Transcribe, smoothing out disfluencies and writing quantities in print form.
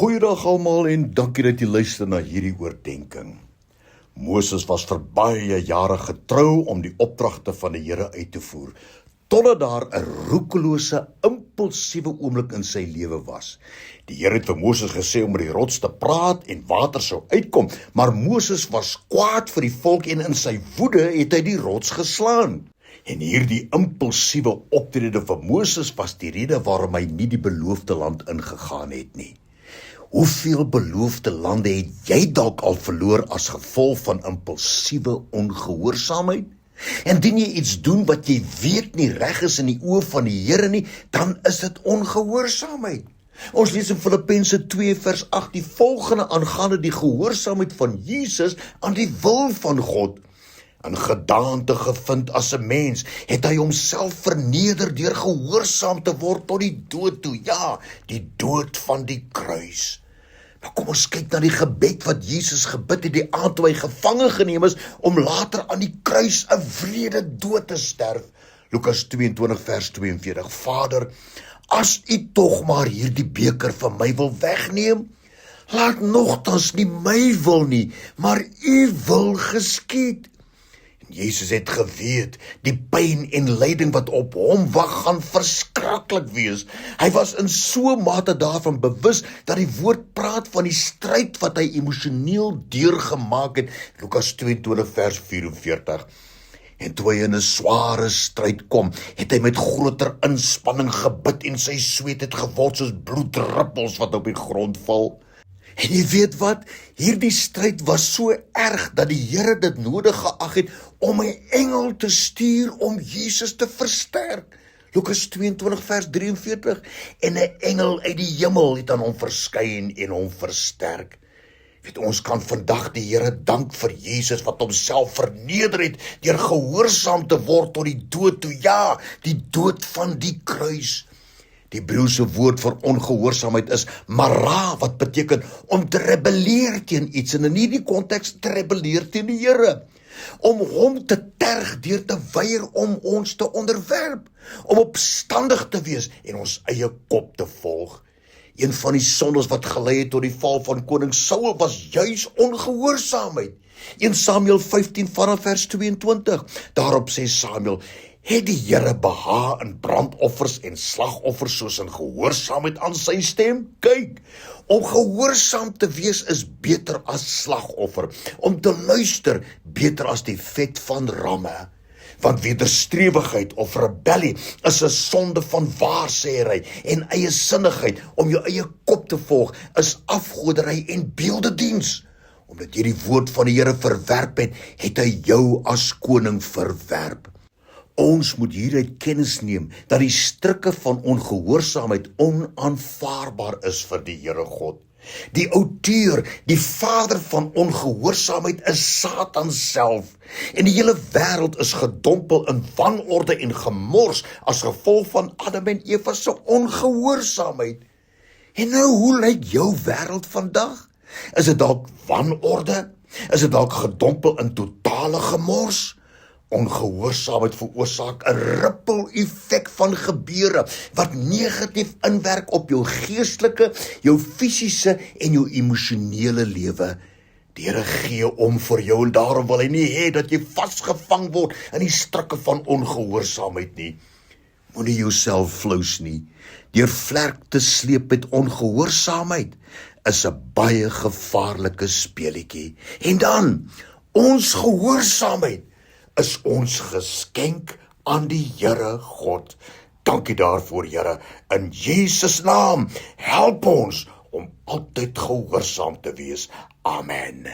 Goeiedag almal en dankie dat jy luister na hierdie oordeenking. Moses was vir baie jare getrou om die opdragte van die Here uit te voer, totdat daar 'n roekelose, impulsiewe oomblik in sy lewe was. Die Here het vir Moses gesê om met die rots te praat en water sou uitkom, maar Moses was kwaad vir die volk en in sy woede het hy die rots geslaan. En hierdie impulsiewe optrede van Moses was die rede waarom hy nie die beloofde land ingegaan het nie. Hoeveel beloofde lande het jy dalk al verloor as gevolg van impulsiewe ongehoorsaamheid? En indien jy iets doen wat jy weet nie reg is in die oë van die Here nie, dan is dit ongehoorsaamheid. Ons lees in Filippense 2 vers 8 die volgende aangaande die gehoorsaamheid van Jesus aan die wil van God. In gedaante gevind as 'n mens, het hy homself verneder deur gehoorsaam te word tot die dood toe, ja, die dood van die kruis. Maar kom ons kyk na die gebed wat Jesus gebid het die aand toe hy gevange geneem is, om later aan die kruis 'n wrede dood te sterf. Lukas 22 vers 42, Vader, as U tog maar hierdie beker van my wil wegneem, laat nogtans nie my wil nie, maar U wil geskied. Jesus het geweet, die pyn en lyding wat op hom wag gaan verskriklik wees. Hy was in so mate daarvan bewus dat die woord praat van die stryd wat hy emosioneel deurgemaak het. Lukas 22 vers 44. En toe hy in 'n sware stryd kom, het hy met groter inspanning gebid en sy sweet het geword soos bloeddruppels wat op die grond val. En jy weet wat, hierdie stryd was so erg dat die Here dit nodig geag het om 'n engel te stuur om Jesus te versterk. Lukas 22 vers 43, en 'n engel uit die hemel het aan hom verskyn en hom versterk. Weet, ons kan vandag die Here dank vir Jesus wat homself verneder het deur gehoorsaam te word tot die dood toe, ja, die dood van die kruis. Die Hebreëse woord vir ongehoorsaamheid is mara, wat beteken om te rebelleer teen iets, en in hierdie konteks te rebelleer teen die Here. Om hom te terg deur te weier om ons te onderwerp, om opstandig te wees en ons eie kop te volg. Een van die sondes wat gelei het tot die val van koning Saul was juis ongehoorsaamheid. 1 Samuel 15 vanaf vers 22. Daarop sê Samuel, het die Here behaag in brandoffers en slagoffers soos in gehoorsaamheid aan sy stem? Kyk, om gehoorsaam te wees is beter as slagoffer, om te luister beter as die vet van ramme. Want wederstrewigheid of rebellie is 'n sonde van waarsêery en eiesinnigheid. Om jou eie kop te volg is afgoderry en beeldediens. Omdat jy die woord van die Here verwerp het, het hy jou as koning verwerp. Ons moet hieruit kennis neem dat die strikke van ongehoorsaamheid onaanvaarbaar is vir die Here God. Die outeur, die vader van ongehoorsaamheid is Satan self. En die hele wêreld is gedompel in wanorde en gemors as gevolg van Adam en Eva se ongehoorsaamheid. En nou, hoe lyk jou wêreld vandag? Is dit dalk wanorde? Is dit dalk gedompel in totale gemors? Ongehoorsaamheid veroorsaak 'n rippel-effek van gebeure wat negatief inwerk op jou geestelike, jou fisiese en jou emosionele lewe. Die Here gee om vir jou en daarom wil hy nie hê dat jy vasgevang word in die strikke van ongehoorsaamheid nie. Moenie jouself flous nie. Deur vlerk te sleep met ongehoorsaamheid is 'n baie gevaarlike speletjie. En dan, ons gehoorsaamheid is ons geskenk aan die Here God. Dankie daarvoor, Here. In Jesus naam, help ons om altyd gehoorsaam te wees. Amen.